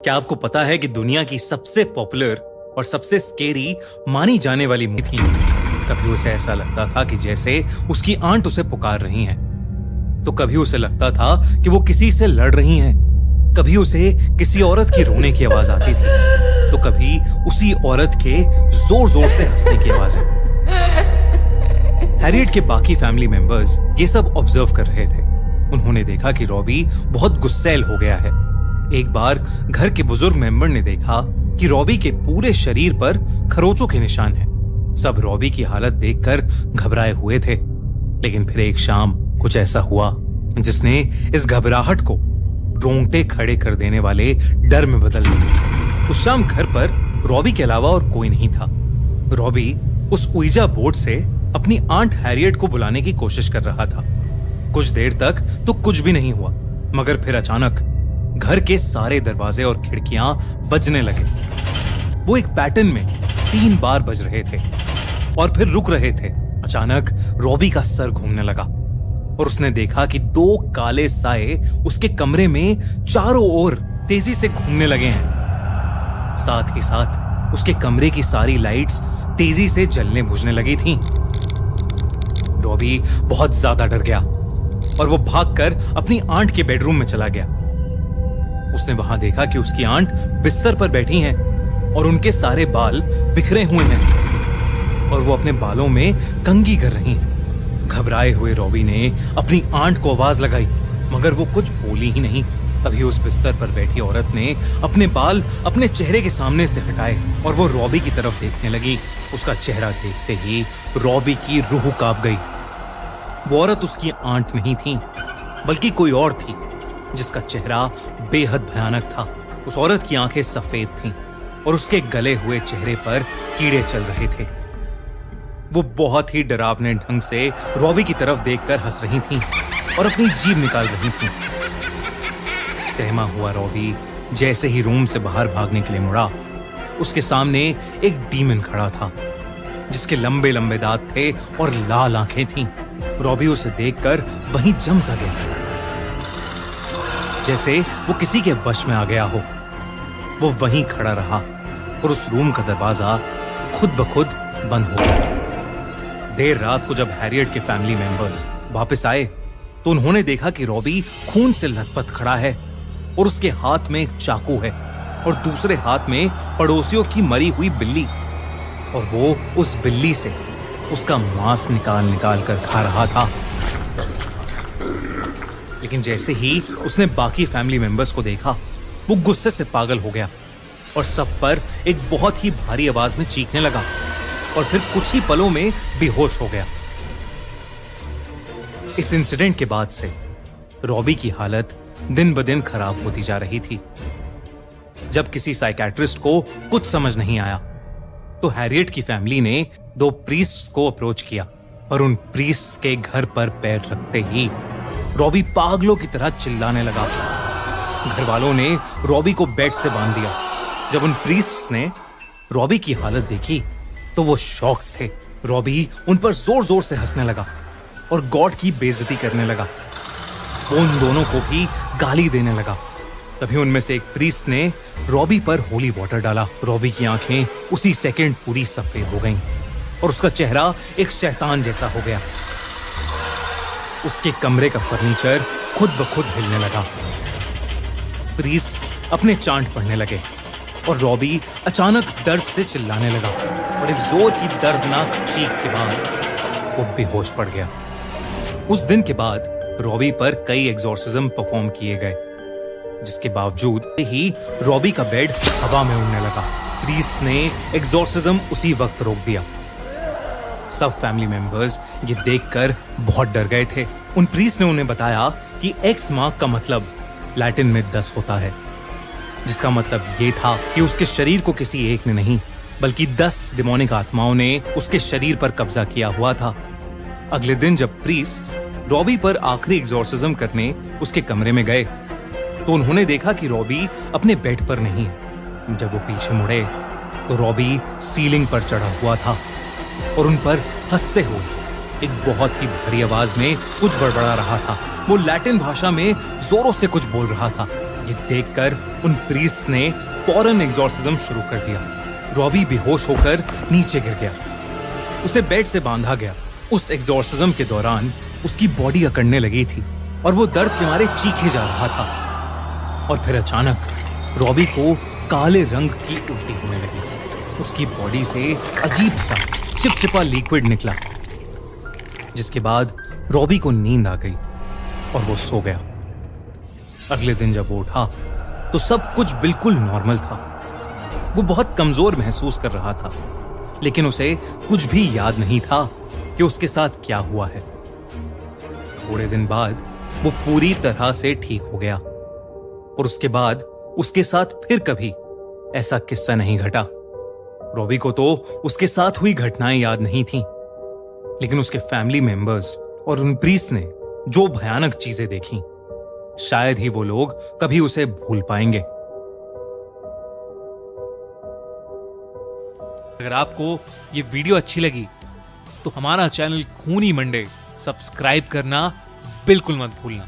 क्या आपको पता है कि दुनिया की सबसे पॉपुलर और सबसे स्केरी मानी जाने वाली मूवी थी? कभी उसे ऐसा लगता था कि जैसे उसकी आंट उसे पुकार रही हैं, तो कभी उसे लगता था कि वो किसी से लड़ रही हैं, कभी उसे किसी औरत की रोने की आवाज आती थी, तो कभी उसी औरत के जोर जोर से हंसने की आवाजें। हैरियट के बाकी फैमिली मेंबर्स ये सब ऑब्जर्व कर रहे थे। उन्होंने देखा कि रॉबी बहुत गुस्सैल हो गया है। एक बार घर के बुजुर्ग मेंबर ने देखा कि रॉबी के पूरे शरीर पर खरोचों के निशान हैं। सब रॉबी की हालत देखकर घबराए हुए थे, लेकिन फिर एक शाम कुछ ऐसा हुआ जिसने इस घबराहट को रोंगटे खड़े कर देने वाले डर में बदल दिया। उस शाम घर पर रॉबी के अलावा और कोई नहीं था। रॉबी उस उइजा बोर्ड से अपनी आंट हैरियट को बुलाने की कोशिश कर रहा था। कुछ देर तक तो कुछ भी नहीं हुआ, मगर फिर अचानक घर के सारे दरवाजे और खिड़कियां बजने लगे। वो एक पैटर्न में 3 बार बज रहे थे और फिर रुक रहे थे। अचानक रॉबी का सर घूमने लगा और उसने देखा कि 2 काले साए उसके कमरे में चारों ओर तेजी से घूमने लगे हैं। साथ ही साथ उसके कमरे की सारी लाइट्स तेजी से जलने बुझने लगी थीं। रॉबी बहुत ज्यादा डर गया और वो भागकर अपनी आंट के बेडरूम में चला गया। उसने वहां देखा कि उसकी आंट बिस्तर पर बैठी हैं और उनके सारे बाल बिखरे हुए हैं और वो अपने बालों में कंघी कर रही हैं। घबराए हुए रॉबी ने अपनी आंट को आवाज लगाई, मगर वो कुछ बोली ही नहीं। तभी उस बिस्तर पर बैठी औरत ने अपने बाल अपने चेहरे के सामने से हटाए और वो रॉबी की तरफ देखने लगी। उसका चेहरा देखते ही रॉबी की रूह कांप गई। वो औरत उसकी आंट नहीं थी, बल्कि कोई और थी जिसका चेहरा बेहद भयानक था। उस औरत की आंखें सफेद थीं और उसके गले हुए चेहरे पर कीड़े चल रहे थे। वो बहुत ही डरावने ढंग से रॉबी की तरफ देखकर हंस रही थीं और अपनी जीभ निकाल रही थीं। सहमा हुआ रॉबी जैसे ही रूम से बाहर भागने के लिए मुड़ा, उसके सामने एक डीमन खड़ा था जिसके लंबे लंबे दांत थे और लाल आंखें थीं। रॉबी उसे देखकर वहीं जम सा गया, जैसे वो किसी के वश में आ गया हो। वो वहीं खड़ा रहा और उस रूम का दरवाजा खुद ब खुद बंद हो गया। देर रात को जब हैरियट के फैमिली मेंबर्स वापस आए तो उन्होंने देखा कि रॉबी खून से लथपथ खड़ा है और उसके हाथ में एक चाकू है और दूसरे हाथ में पड़ोसियों की मरी हुई बिल्ली, और वो उस बिल्ली से उसका मांस निकाल निकाल कर खा रहा था। लेकिन जैसे ही उसने बाकी फैमिली मेंबर्स को देखा, वो गुस्से से पागल हो गया और सब पर एक बहुत ही भारी आवाज में चीखने लगा और फिर कुछ ही पलों में बेहोश हो गया। इस इंसिडेंट के बाद से रॉबी की हालत दिन ब दिन खराब होती जा रही थी। जब किसी साइकियाट्रिस्ट को कुछ समझ नहीं आया तो हैरियट की फैमिली ने 2 प्रीस्ट्स को अप्रोच किया, और उन प्रीस्ट्स के घर पर पैर रखते ही रॉबी पागलों की तरह चिल्लाने लगा। घर वालों ने रॉबी को बेड से बांध दिया। जब उन प्रीस्ट्स ने रॉबी की हालत देखी तो वो शॉक थे। रॉबी उन पर जोर जोर से हंसने लगा और गॉड की बेइज्जती करने लगा। वो उन दोनों को भी गाली देने लगा। तभी उनमें से एक प्रीस्ट ने रॉबी पर होली वाटर डाला। रॉबी की आंखें उसी सेकंड पूरी सफेद हो गईं और उसका चेहरा एक शैतान जैसा हो गया। उसके कमरे का फर्नीचर खुद ब खुद हिलने लगा। प्रीस्ट अपने चांट पढ़ने लगे और रॉबी अचानक दर्द से चिल्लाने लगा और एक जोर की दर्दनाक चीख के बाद वो बेहोश पड़ गया। उस दिन के बाद रॉबी पर कई एग्जॉर्सिज्म परफॉर्म किए गए, जिसके बावजूद ही रॉबी का बेड हवा में उड़ने लगा। प्रीस्ट ने एग्जॉर्सिज्म उसी वक्त रोक दिया। सब फैमिली मेंबर्स ये देखकर बहुत डर गए थे। उन प्रीस्ट ने उन्हें बताया कि एक्स मार्क का मतलब लैटिन में 10 होता है, जिसका मतलब ये था कि उसके शरीर को किसी एक ने नहीं, बल्कि 10 डिमोनिक आत्माओं ने उसके शरीर पर कब्जा किया हुआ था। अगले दिन जब प्रीस्ट रॉबी पर आखिरी एग्जॉर्सिज्म करने उसके कमरे में गए तो उन्होंने देखा कि रॉबी अपने बेड पर नहीं है। जब वो पीछे मुड़े तो रॉबी सीलिंग पर चढ़ा हुआ था और उन पर हंसते हुए एक बहुत ही भारी आवाज में कुछ बड़बड़ा रहा था। वो लैटिन भाषा में जोरों से कुछ बोल रहा था। ये देखकर उन प्रीस्ट ने फौरन एग्जॉर्सिज्म शुरू कर दिया। रॉबी बेहोश होकर नीचे गिर गया। उसे बेड से बांधा गया। उस एग्जॉर्सिज्म के दौरान उसकी बॉडी अकड़ने लगी थी और वो दर्द के मारे चीखे जा रहा था। और फिर अचानक रॉबी को काले रंग की उल्टी होने लगी। उसकी बॉडी से अजीब सा चिपचिपा लिक्विड निकला, जिसके बाद रॉबी को नींद आ गई और वो सो गया। अगले दिन जब वो उठा तो सब कुछ बिल्कुल नॉर्मल था। वो बहुत कमजोर महसूस कर रहा था, लेकिन उसे कुछ भी याद नहीं था कि उसके साथ क्या हुआ है। थोड़े दिन बाद वो पूरी तरह से ठीक हो गया और उसके बाद उसके साथ फिर कभी ऐसा किस्सा नहीं घटा। रॉबी को तो उसके साथ हुई घटनाएं याद नहीं थीं, लेकिन उसके फैमिली मेंबर्स और उन प्रीस्ट ने जो भयानक चीजें देखी, शायद ही वो लोग कभी उसे भूल पाएंगे। अगर आपको ये वीडियो अच्छी लगी तो हमारा चैनल खूनी मंडे सब्सक्राइब करना बिल्कुल मत भूलना।